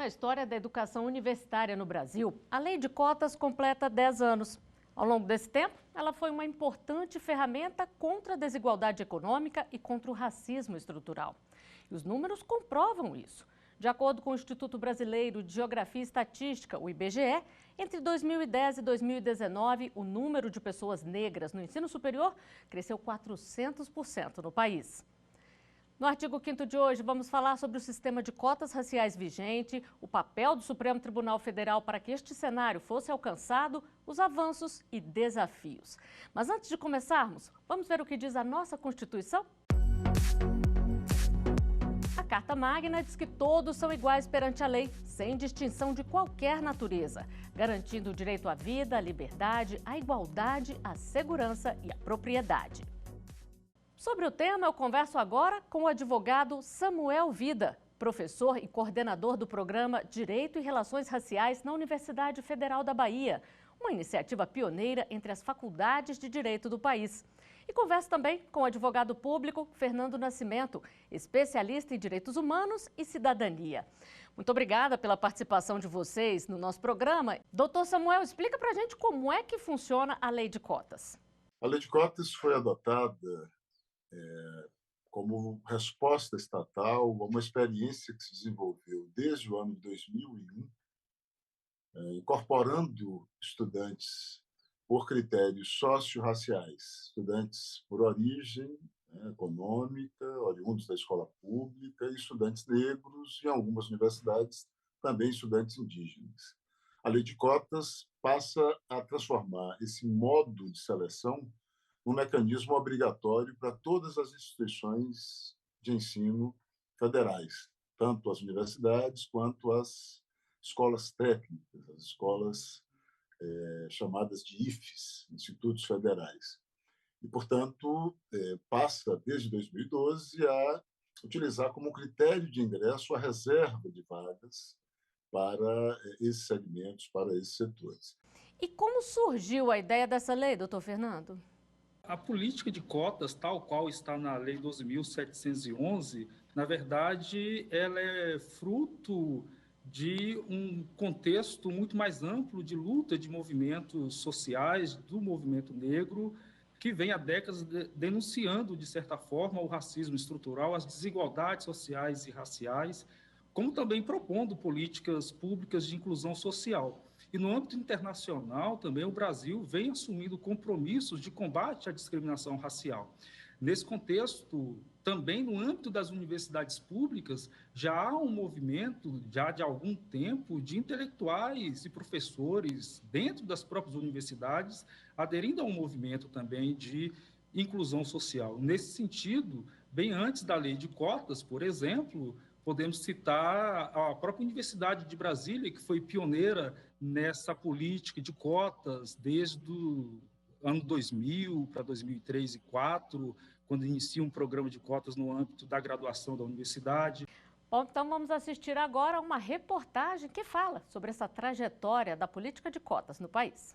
na história da educação universitária no Brasil, a Lei de Cotas completa 10 anos. Ao longo desse tempo, ela foi uma importante ferramenta contra a desigualdade econômica e contra o racismo estrutural. E os números comprovam isso. De acordo com o Instituto Brasileiro de Geografia e Estatística, o IBGE, entre 2010 e 2019, o número de pessoas negras no ensino superior cresceu 400% no país. No artigo 5º de hoje, vamos falar sobre o sistema de cotas raciais vigente, o papel do Supremo Tribunal Federal para que este cenário fosse alcançado, os avanços e desafios. Mas antes de começarmos, vamos ver o que diz a nossa Constituição? A Carta Magna diz que todos são iguais perante a lei, sem distinção de qualquer natureza, garantindo o direito à vida, à liberdade, à igualdade, à segurança e à propriedade. Sobre o tema, eu converso agora com o advogado Samuel Vida, professor e coordenador do programa Direito e Relações Raciais na Universidade Federal da Bahia, uma iniciativa pioneira entre as faculdades de direito do país. E converso também com o advogado público Fernando Nascimento, especialista em direitos humanos e cidadania. Muito obrigada pela participação de vocês no nosso programa. Doutor Samuel, explica pra gente como é que funciona a lei de cotas. A lei de cotas foi adotada como resposta estatal a uma experiência que se desenvolveu desde o ano de 2001, incorporando estudantes por critérios socio-raciais, estudantes por origem econômica, oriundos da escola pública, e estudantes negros, em algumas universidades, também estudantes indígenas. A lei de cotas passa a transformar esse modo de seleção um mecanismo obrigatório para todas as instituições de ensino federais, tanto as universidades quanto as escolas técnicas, as escolas chamadas de IFES, Institutos Federais. E, portanto, passa, desde 2012, a utilizar como critério de ingresso a reserva de vagas para esses segmentos, para esses setores. E como surgiu a ideia dessa lei, doutor Fernando? A política de cotas, tal qual está na Lei 12.711, na verdade, ela é fruto de um contexto muito mais amplo de luta de movimentos sociais, do movimento negro, que vem há décadas denunciando, de certa forma, o racismo estrutural, as desigualdades sociais e raciais, como também propondo políticas públicas de inclusão social. E no âmbito internacional também o Brasil vem assumindo compromissos de combate à discriminação racial. Nesse contexto, também no âmbito das universidades públicas, já há um movimento, já de algum tempo, de intelectuais e professores dentro das próprias universidades, aderindo a um movimento também de inclusão social. Nesse sentido, bem antes da lei de cotas, por exemplo, podemos citar a própria Universidade de Brasília, que foi pioneira nessa política de cotas desde o ano 2000 para 2003 e 2004, quando inicia um programa de cotas no âmbito da graduação da universidade. Bom, então vamos assistir agora a uma reportagem que fala sobre essa trajetória da política de cotas no país.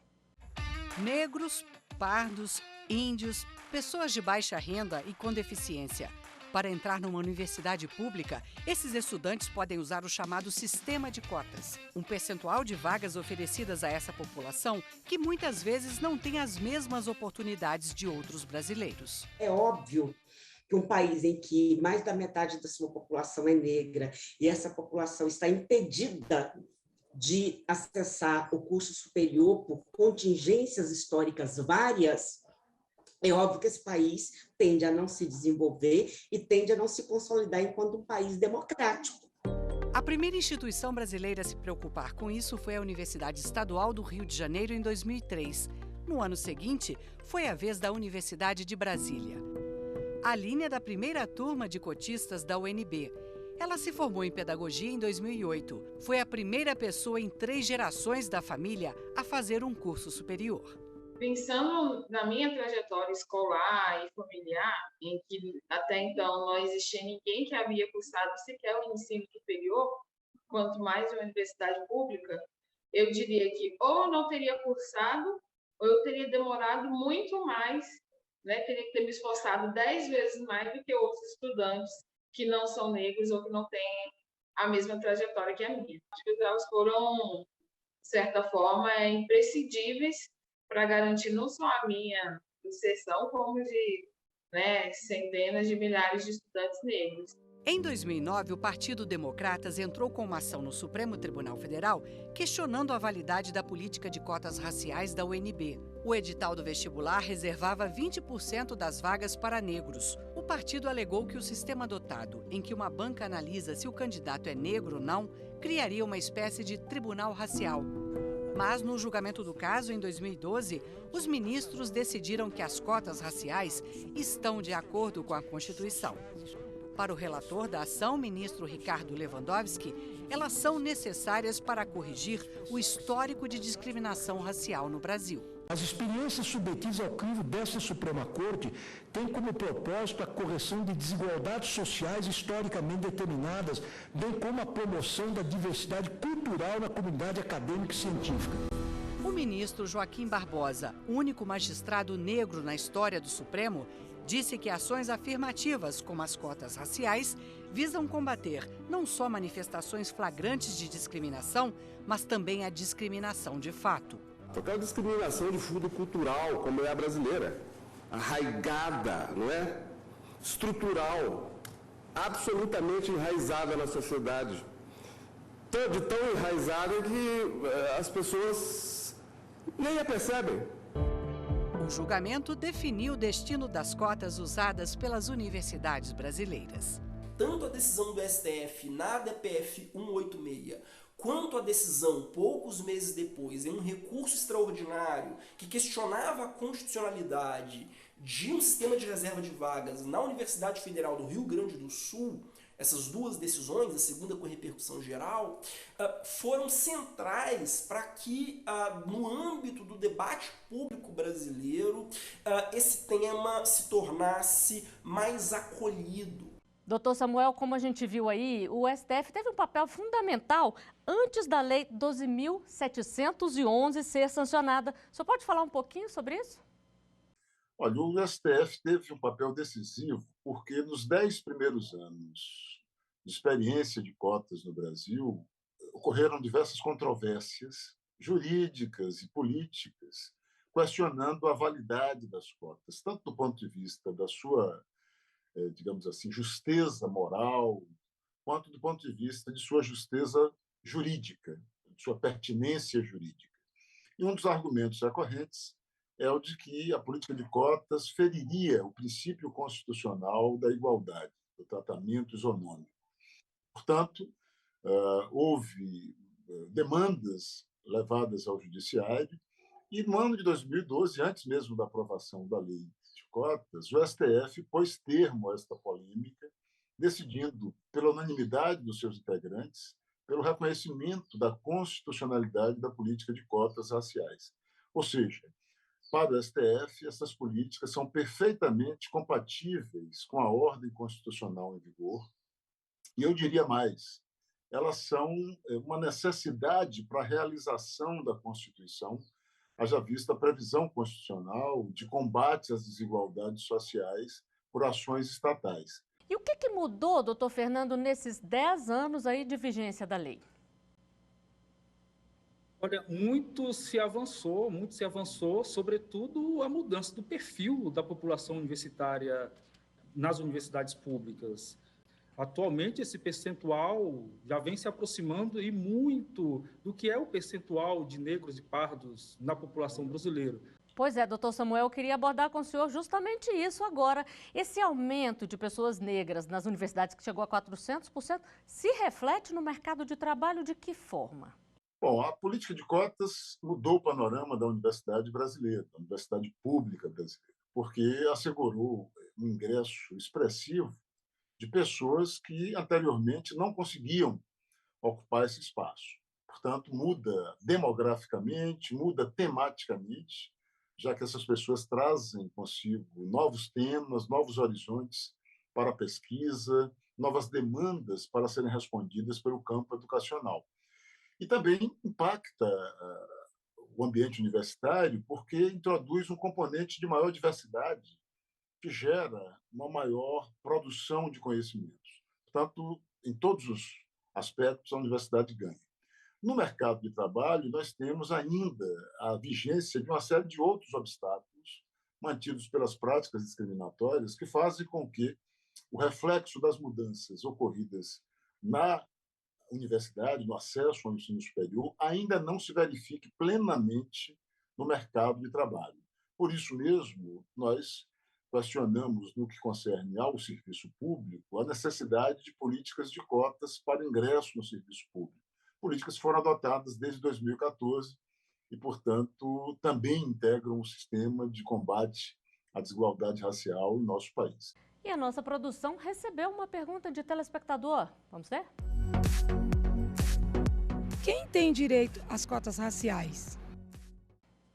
Negros, pardos, índios, pessoas de baixa renda e com deficiência. Para entrar numa universidade pública, esses estudantes podem usar o chamado sistema de cotas, um percentual de vagas oferecidas a essa população que muitas vezes não tem as mesmas oportunidades de outros brasileiros. É óbvio que um país em que mais da metade da sua população é negra e essa população está impedida de acessar o curso superior por contingências históricas várias, é óbvio que esse país tende a não se desenvolver e tende a não se consolidar enquanto um país democrático. A primeira instituição brasileira a se preocupar com isso foi a Universidade Estadual do Rio de Janeiro em 2003. No ano seguinte, foi a vez da Universidade de Brasília. A Aline é da primeira turma de cotistas da UNB. Ela se formou em pedagogia em 2008. Foi a primeira pessoa em 3 gerações da família a fazer um curso superior. Pensando na minha trajetória escolar e familiar, em que até então não existia ninguém que havia cursado sequer o ensino superior, quanto mais uma universidade pública, eu diria que ou eu não teria cursado, ou eu teria demorado muito mais, teria que ter me esforçado 10 vezes mais do que outros estudantes que não são negros ou que não têm a mesma trajetória que a minha. Acho que elas foram, de certa forma, imprescindíveis para garantir não só a minha inserção, como de, né, centenas de milhares de estudantes negros. Em 2009, o Partido Democratas entrou com uma ação no Supremo Tribunal Federal questionando a validade da política de cotas raciais da UNB. O edital do vestibular reservava 20% das vagas para negros. O partido alegou que o sistema adotado, em que uma banca analisa se o candidato é negro ou não, criaria uma espécie de tribunal racial. Mas, no julgamento do caso, em 2012, os ministros decidiram que as cotas raciais estão de acordo com a Constituição. Para o relator da ação, ministro Ricardo Lewandowski, elas são necessárias para corrigir o histórico de discriminação racial no Brasil. As experiências submetidas ao crivo desta Suprema Corte têm como propósito a correção de desigualdades sociais historicamente determinadas, bem como a promoção da diversidade cultural na comunidade acadêmica e científica. O ministro Joaquim Barbosa, único magistrado negro na história do Supremo, disse que ações afirmativas, como as cotas raciais, visam combater não só manifestações flagrantes de discriminação, mas também a discriminação de fato. Aquela discriminação de fundo cultural, como é a brasileira, arraigada, não é? Estrutural, absolutamente enraizada na sociedade. De tão enraizada que as pessoas nem a percebem. O julgamento definiu o destino das cotas usadas pelas universidades brasileiras. Tanto a decisão do STF na DPF 186, quanto a decisão, poucos meses depois, em um recurso extraordinário que questionava a constitucionalidade de um sistema de reserva de vagas na Universidade Federal do Rio Grande do Sul, essas duas decisões, a segunda com repercussão geral, foram centrais para que, no âmbito do debate público brasileiro, esse tema se tornasse mais acolhido. Doutor Samuel, como a gente viu aí, o STF teve um papel fundamental antes da Lei 12.711 ser sancionada. O senhor pode falar um pouquinho sobre isso? Olha, o STF teve um papel decisivo porque nos 10 primeiros anos de experiência de cotas no Brasil, ocorreram diversas controvérsias jurídicas e políticas questionando a validade das cotas, tanto do ponto de vista da sua, digamos assim, justeza moral, quanto do ponto de vista de sua justeza jurídica, de sua pertinência jurídica. E um dos argumentos recorrentes é o de que a política de cotas feriria o princípio constitucional da igualdade, do tratamento isonômico. Portanto, houve demandas levadas ao judiciário e, no ano de 2012, antes mesmo da aprovação da lei de cotas, o STF pôs termo a esta polêmica, decidindo, pela unanimidade dos seus integrantes, pelo reconhecimento da constitucionalidade da política de cotas raciais. Ou seja, para o STF, essas políticas são perfeitamente compatíveis com a ordem constitucional em vigor. E eu diria mais, elas são uma necessidade para a realização da Constituição, haja vista a previsão constitucional de combate às desigualdades sociais por ações estatais. E o que mudou, doutor Fernando, nesses 10 anos aí de vigência da lei? Olha, muito se avançou, sobretudo a mudança do perfil da população universitária nas universidades públicas. Atualmente, esse percentual já vem se aproximando e muito do que é o percentual de negros e pardos na população brasileira. Pois é, doutor Samuel, eu queria abordar com o senhor justamente isso agora. Esse aumento de pessoas negras nas universidades, que chegou a 400%, se reflete no mercado de trabalho de que forma? Bom, a política de cotas mudou o panorama da universidade brasileira, da universidade pública brasileira, porque assegurou um ingresso expressivo de pessoas que anteriormente não conseguiam ocupar esse espaço. Portanto, muda demograficamente, muda tematicamente, já que essas pessoas trazem consigo novos temas, novos horizontes para a pesquisa, novas demandas para serem respondidas pelo campo educacional. E também impacta o ambiente universitário porque introduz um componente de maior diversidade que gera uma maior produção de conhecimentos. Portanto, em todos os aspectos a universidade ganha. No mercado de trabalho, nós temos ainda a vigência de uma série de outros obstáculos mantidos pelas práticas discriminatórias que fazem com que o reflexo das mudanças ocorridas na universidade, no acesso ao ensino superior, ainda não se verifique plenamente no mercado de trabalho. Por isso mesmo, nós questionamos, no que concerne ao serviço público, a necessidade de políticas de cotas para ingresso no serviço público. Políticas que foram adotadas desde 2014 e, portanto, também integram o sistema de combate à desigualdade racial em nosso país. E a nossa produção recebeu uma pergunta de telespectador. Vamos ver? Quem tem direito às cotas raciais?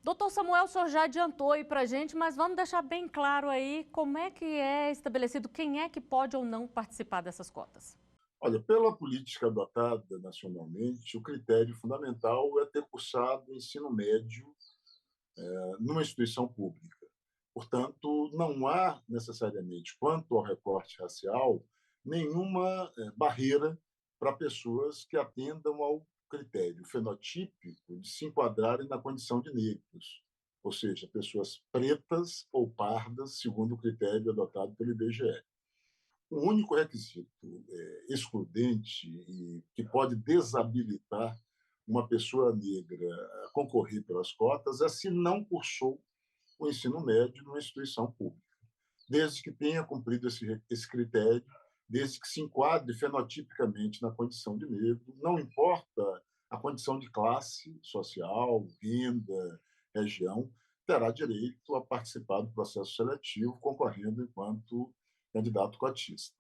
Doutor Samuel, o senhor já adiantou aí para a gente, mas vamos deixar bem claro aí como é que é estabelecido quem é que pode ou não participar dessas cotas. Olha, pela política adotada nacionalmente, o critério fundamental é ter cursado ensino médio numa instituição pública. Portanto, não há necessariamente, quanto ao recorte racial, nenhuma barreira para pessoas que atendam ao critério fenotípico de se enquadrarem na condição de negros, ou seja, pessoas pretas ou pardas, segundo o critério adotado pelo IBGE. O único requisito excludente e que pode desabilitar uma pessoa negra a concorrer pelas cotas é se não cursou o ensino médio numa instituição pública, desde que tenha cumprido esse critério, desde que se enquadre fenotipicamente na condição de negro, não importa a condição de classe social, renda, região, terá direito a participar do processo seletivo, concorrendo enquanto candidato cotista.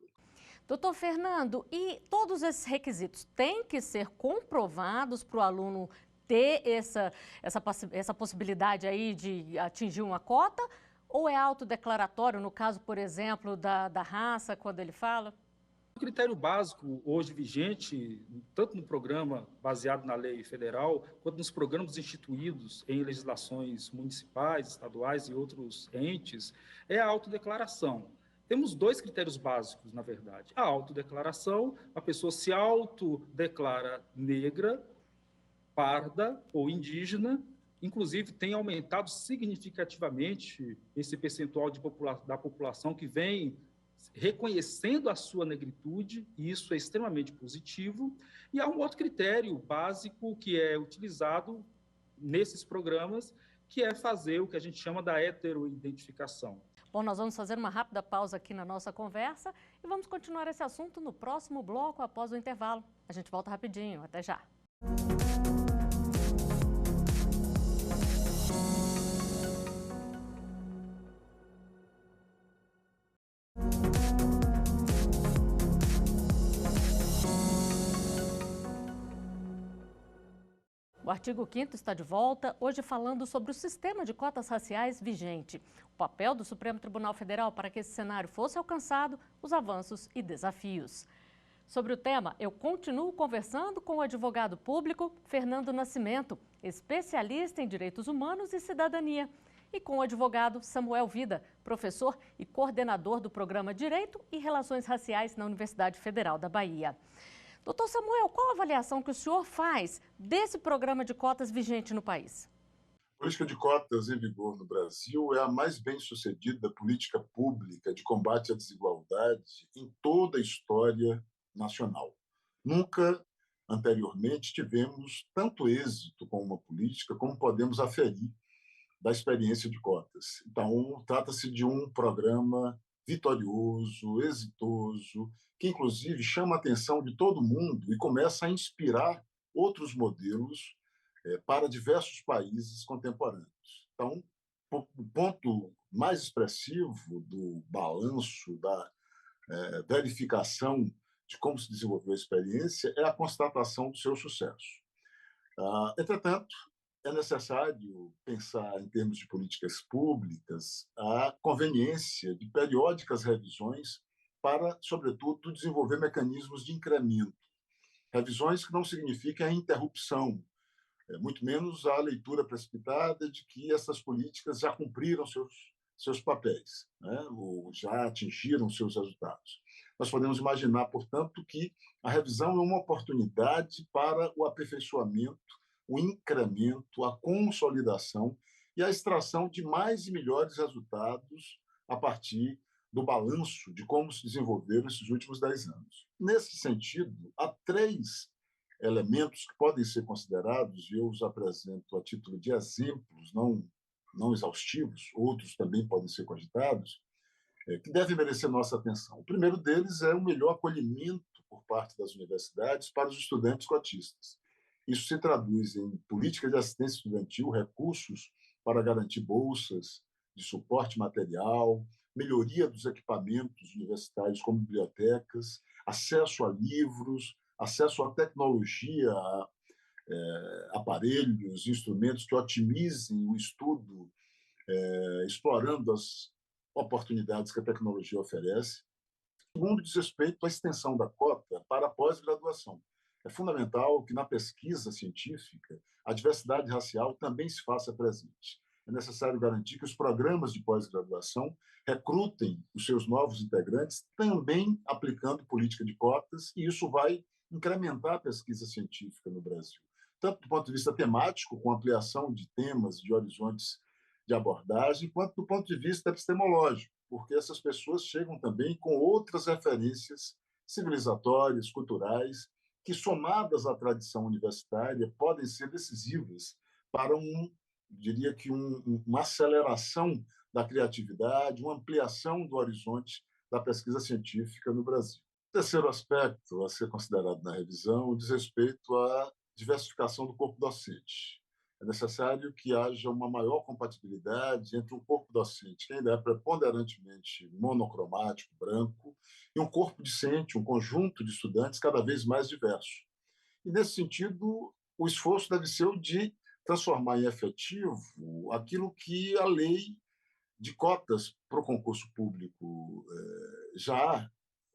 Doutor Fernando, e todos esses requisitos têm que ser comprovados para o aluno ter essa possibilidade aí de atingir uma cota? Ou é autodeclaratório, no caso, por exemplo, da raça, quando ele fala? O critério básico hoje vigente, tanto no programa baseado na lei federal, quanto nos programas instituídos em legislações municipais, estaduais e outros entes, é a autodeclaração. Temos dois critérios básicos, na verdade. A autodeclaração, a pessoa se autodeclara negra, parda ou indígena, inclusive tem aumentado significativamente esse percentual da população que vem reconhecendo a sua negritude, e isso é extremamente positivo. E há um outro critério básico que é utilizado nesses programas, que é fazer o que a gente chama da heteroidentificação. Bom, nós vamos fazer uma rápida pausa aqui na nossa conversa e vamos continuar esse assunto no próximo bloco, após o intervalo. A gente volta rapidinho, até já. O artigo 5º está de volta, hoje falando sobre o sistema de cotas raciais vigente, o papel do Supremo Tribunal Federal para que esse cenário fosse alcançado, os avanços e desafios. Sobre o tema, eu continuo conversando com o advogado público Fernando Nascimento, especialista em direitos humanos e cidadania, e com o advogado Samuel Vida, professor e coordenador do programa Direito e Relações Raciais na Universidade Federal da Bahia. Doutor Samuel, qual a avaliação que o senhor faz desse programa de cotas vigente no país? A política de cotas em vigor no Brasil é a mais bem-sucedida política pública de combate à desigualdade em toda a história nacional. Nunca anteriormente tivemos tanto êxito com uma política como podemos aferir da experiência de cotas. Então, trata-se de um programa vitorioso, exitoso, que inclusive chama a atenção de todo mundo e começa a inspirar outros modelos para diversos países contemporâneos. Então, o ponto mais expressivo do balanço, da verificação de como se desenvolveu a experiência é a constatação do seu sucesso. Entretanto, é necessário pensar, em termos de políticas públicas, a conveniência de periódicas revisões para, sobretudo, desenvolver mecanismos de incremento. Revisões que não signifiquem a interrupção, muito menos a leitura precipitada de que essas políticas já cumpriram seus papéis, né? Ou já atingiram seus resultados. Nós podemos imaginar, portanto, que a revisão é uma oportunidade para o aperfeiçoamento, o incremento, a consolidação e a extração de mais e melhores resultados a partir do balanço de como se desenvolveram esses últimos 10 anos. Nesse sentido, há 3 elementos que podem ser considerados, e eu os apresento a título de exemplos, não exaustivos, outros também podem ser cogitados, que devem merecer nossa atenção. O primeiro deles é o melhor acolhimento por parte das universidades para os estudantes cotistas. Isso se traduz em política de assistência estudantil, recursos para garantir bolsas de suporte material, melhoria dos equipamentos universitários como bibliotecas, acesso a livros, acesso à tecnologia, aparelhos, instrumentos que otimizem o estudo, explorando as oportunidades que a tecnologia oferece. Segundo, diz respeito à extensão da cota para a pós-graduação. É fundamental que, na pesquisa científica, a diversidade racial também se faça presente. É necessário garantir que os programas de pós-graduação recrutem os seus novos integrantes, também aplicando política de cotas, e isso vai incrementar a pesquisa científica no Brasil. Tanto do ponto de vista temático, com ampliação de temas, de horizontes de abordagem, quanto do ponto de vista epistemológico, porque essas pessoas chegam também com outras referências civilizatórias, culturais, que, somadas à tradição universitária, podem ser decisivas para diria que uma aceleração da criatividade, uma ampliação do horizonte da pesquisa científica no Brasil. O terceiro aspecto a ser considerado na revisão diz respeito à diversificação do corpo docente. É necessário que haja uma maior compatibilidade entre um corpo docente que ainda é preponderantemente monocromático, branco, e um corpo discente, um conjunto de estudantes cada vez mais diverso. E, nesse sentido, o esforço deve ser o de transformar em efetivo aquilo que a lei de cotas para o concurso público já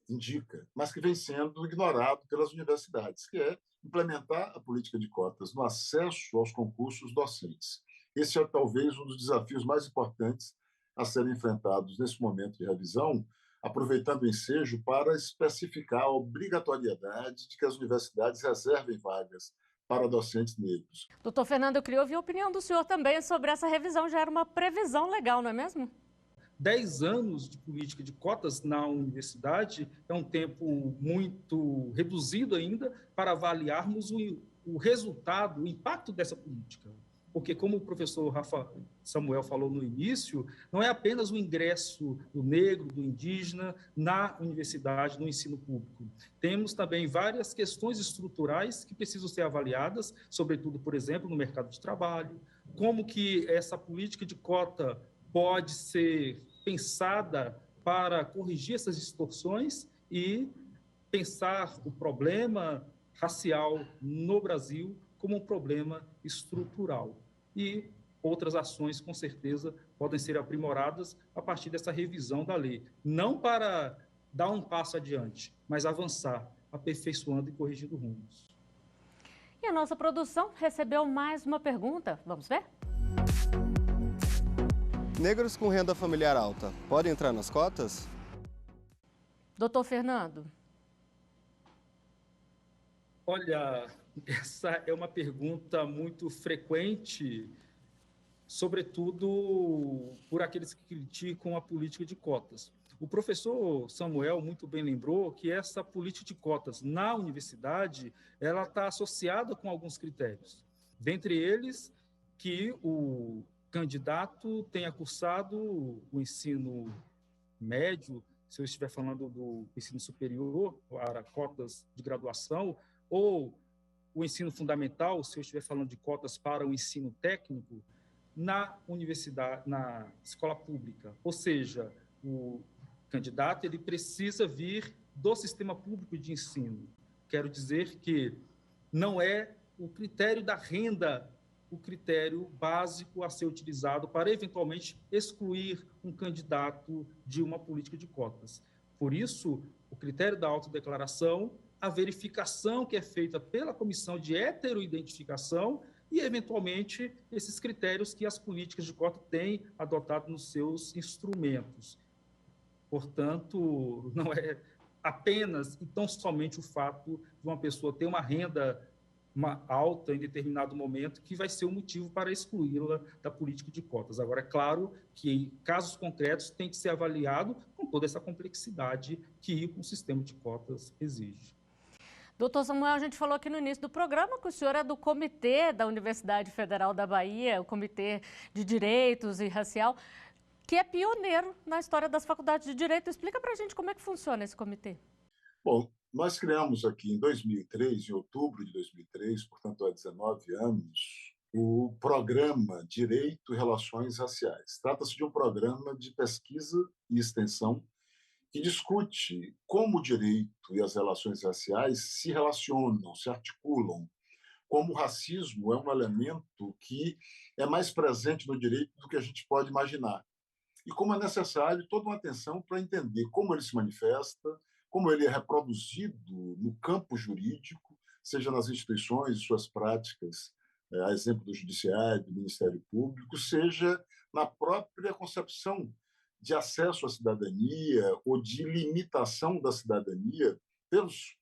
indica, mas que vem sendo ignorado pelas universidades, que é implementar a política de cotas no acesso aos concursos docentes. Esse é talvez um dos desafios mais importantes a serem enfrentados nesse momento de revisão, aproveitando o ensejo para especificar a obrigatoriedade de que as universidades reservem vagas para docentes negros. Doutor Fernando, eu queria ouvir a opinião do senhor também sobre essa revisão. Já era uma previsão legal, não é mesmo? 10 anos de política de cotas na universidade é um tempo muito reduzido ainda para avaliarmos o resultado, o impacto dessa política. Porque, como o professor Rafa Samuel falou no início, não é apenas o ingresso do negro, do indígena na universidade, no ensino público. Temos também várias questões estruturais que precisam ser avaliadas, sobretudo, por exemplo, no mercado de trabalho, como que essa política de cota pode ser pensada para corrigir essas distorções e pensar o problema racial no Brasil como um problema estrutural. E outras ações, com certeza, podem ser aprimoradas a partir dessa revisão da lei. Não para dar um passo adiante, mas avançar, aperfeiçoando e corrigindo rumos. E a nossa produção recebeu mais uma pergunta. Vamos ver? Negros com renda familiar alta podem entrar nas cotas? Doutor Fernando. Olha, essa é uma pergunta muito frequente, sobretudo por aqueles que criticam a política de cotas. O professor Samuel muito bem lembrou que essa política de cotas na universidade ela está associada com alguns critérios. Dentre eles, que o candidato tenha cursado o ensino médio, se eu estiver falando do ensino superior, para cotas de graduação, ou o ensino fundamental, se eu estiver falando de cotas para o ensino técnico, na universidade, na escola pública. Ou seja, o candidato ele precisa vir do sistema público de ensino. Quero dizer que não é o critério da renda o critério básico a ser utilizado para, eventualmente, excluir um candidato de uma política de cotas. Por isso, o critério da autodeclaração, a verificação que é feita pela comissão de heteroidentificação e, eventualmente, esses critérios que as políticas de cota têm adotado nos seus instrumentos. Portanto, não é apenas e tão somente o fato de uma pessoa ter uma renda alta em determinado momento que vai ser o motivo para excluí-la da política de cotas. Agora, é claro que em casos concretos tem que ser avaliado com toda essa complexidade que um sistema de cotas exige. Doutor Samuel, a gente falou aqui no início do programa que o senhor é do comitê da Universidade Federal da Bahia, o Comitê de Direitos e Racial, que é pioneiro na história das faculdades de Direito. Explica para a gente como é que funciona esse comitê. Bom, nós criamos aqui em 2003, em outubro de 2003, portanto há 19 anos, o programa Direito e Relações Raciais. Trata-se de um programa de pesquisa e extensão que discute como o direito e as relações raciais se relacionam, se articulam, como o racismo é um elemento que é mais presente no direito do que a gente pode imaginar. E como é necessário toda uma atenção para entender como ele se manifesta, como ele é reproduzido no campo jurídico, seja nas instituições e suas práticas, a exemplo do Judiciário, do Ministério Público, seja na própria concepção de acesso à cidadania ou de limitação da cidadania pelos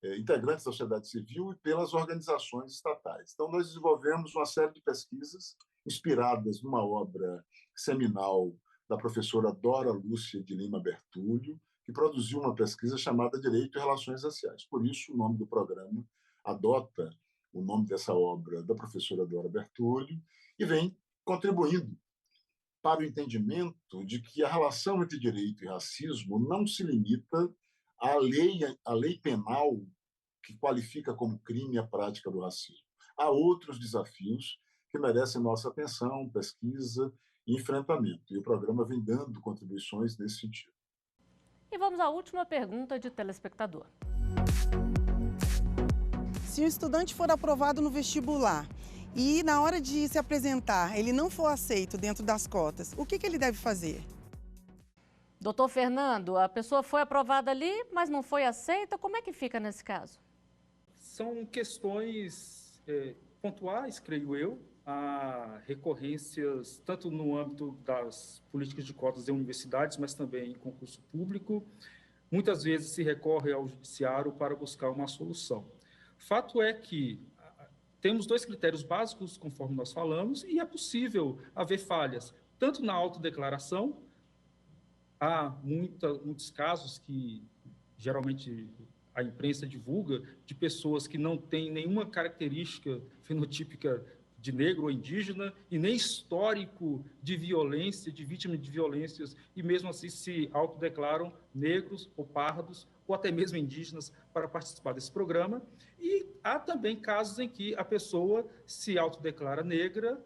integrantes da sociedade civil e pelas organizações estatais. Então, nós desenvolvemos uma série de pesquisas inspiradas numa obra seminal da professora Dora Lúcia de Lima Bertulho, que produziu uma pesquisa chamada Direito e Relações Raciais. Por isso, o nome do programa adota o nome dessa obra da professora Dora Bertulho e vem contribuindo para o entendimento de que a relação entre direito e racismo não se limita à lei penal que qualifica como crime a prática do racismo. Há outros desafios que merecem nossa atenção, pesquisa e enfrentamento. E o programa vem dando contribuições nesse sentido. E vamos à última pergunta de telespectador. Se um estudante for aprovado no vestibular e na hora de se apresentar ele não for aceito dentro das cotas, o que ele deve fazer? Doutor Fernando, a pessoa foi aprovada ali, mas não foi aceita, como é que fica nesse caso? São questões pontuais, creio eu. Há recorrências tanto no âmbito das políticas de cotas em universidades, mas também em concurso público. Muitas vezes se recorre ao judiciário para buscar uma solução. Fato é que temos dois critérios básicos, conforme nós falamos, e é possível haver falhas, tanto na autodeclaração. Há muitos casos que geralmente a imprensa divulga de pessoas que não têm nenhuma característica fenotípica de negro ou indígena e nem histórico de violência, de vítima de violências, e mesmo assim se autodeclaram negros ou pardos ou até mesmo indígenas para participar desse programa. E há também casos em que a pessoa se autodeclara negra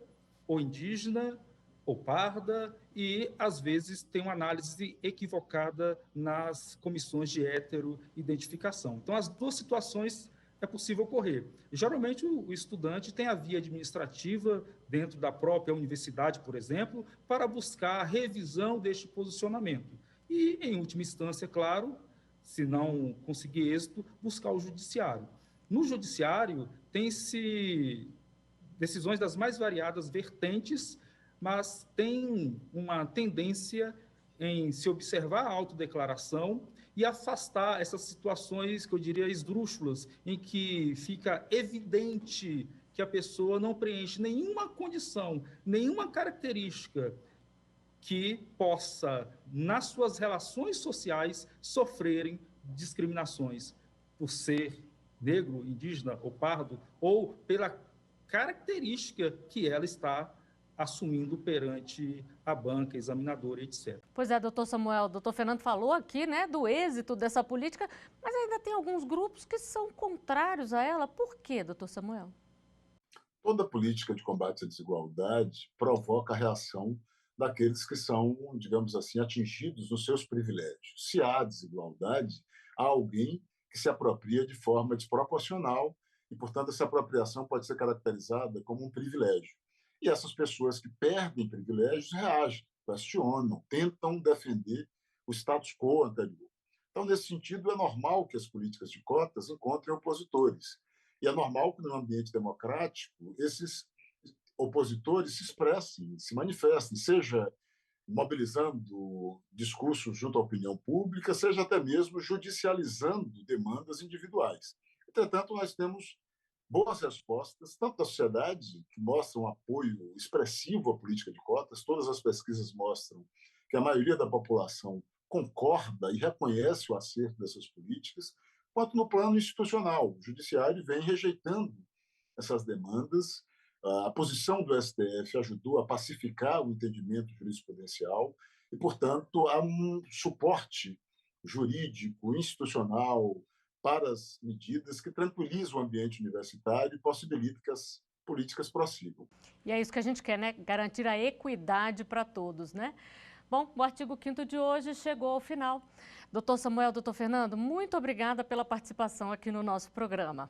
ou indígena ou parda e, às vezes, tem uma análise equivocada nas comissões de heteroidentificação. Então, as duas situações é possível ocorrer. Geralmente, o estudante tem a via administrativa dentro da própria universidade, por exemplo, para buscar a revisão deste posicionamento. E, em última instância, claro, se não conseguir êxito, buscar o judiciário. No judiciário, tem-se decisões das mais variadas vertentes, mas tem uma tendência em se observar a autodeclaração e afastar essas situações que eu diria esdrúxulas, em que fica evidente que a pessoa não preenche nenhuma condição, nenhuma característica que possa, nas suas relações sociais, sofrerem discriminações por ser negro, indígena ou pardo, ou pela característica que ela está assumindo perante a banca, examinadora, etc. Pois é, doutor Samuel, doutor Fernando falou aqui, né, do êxito dessa política, mas ainda tem alguns grupos que são contrários a ela. Por quê, doutor Samuel? Toda política de combate à desigualdade provoca a reação daqueles que são, digamos assim, atingidos nos seus privilégios. Se há desigualdade, há alguém que se apropria de forma desproporcional e, portanto, essa apropriação pode ser caracterizada como um privilégio. E essas pessoas que perdem privilégios reagem, questionam, tentam defender o status quo anterior. Então, nesse sentido, é normal que as políticas de cotas encontrem opositores. E é normal que, no ambiente democrático, esses opositores se expressem, se manifestem, seja mobilizando discursos junto à opinião pública, seja até mesmo judicializando demandas individuais. Entretanto, nós temos boas respostas, tanto da sociedade, que mostram apoio expressivo à política de cotas, todas as pesquisas mostram que a maioria da população concorda e reconhece o acerto dessas políticas, quanto no plano institucional. O judiciário vem rejeitando essas demandas. A posição do STF ajudou a pacificar o entendimento jurisprudencial e, portanto, há um suporte jurídico, institucional, para as medidas que tranquilizam o ambiente universitário e possibilitam que as políticas prossigam. E é isso que a gente quer, né? Garantir a equidade para todos, né? Bom, o artigo 5º de hoje chegou ao final. Doutor Samuel, doutor Fernando, muito obrigada pela participação aqui no nosso programa.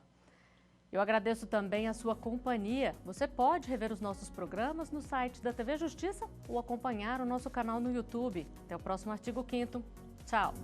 Eu agradeço também a sua companhia. Você pode rever os nossos programas no site da TV Justiça ou acompanhar o nosso canal no YouTube. Até o próximo artigo 5º. Tchau!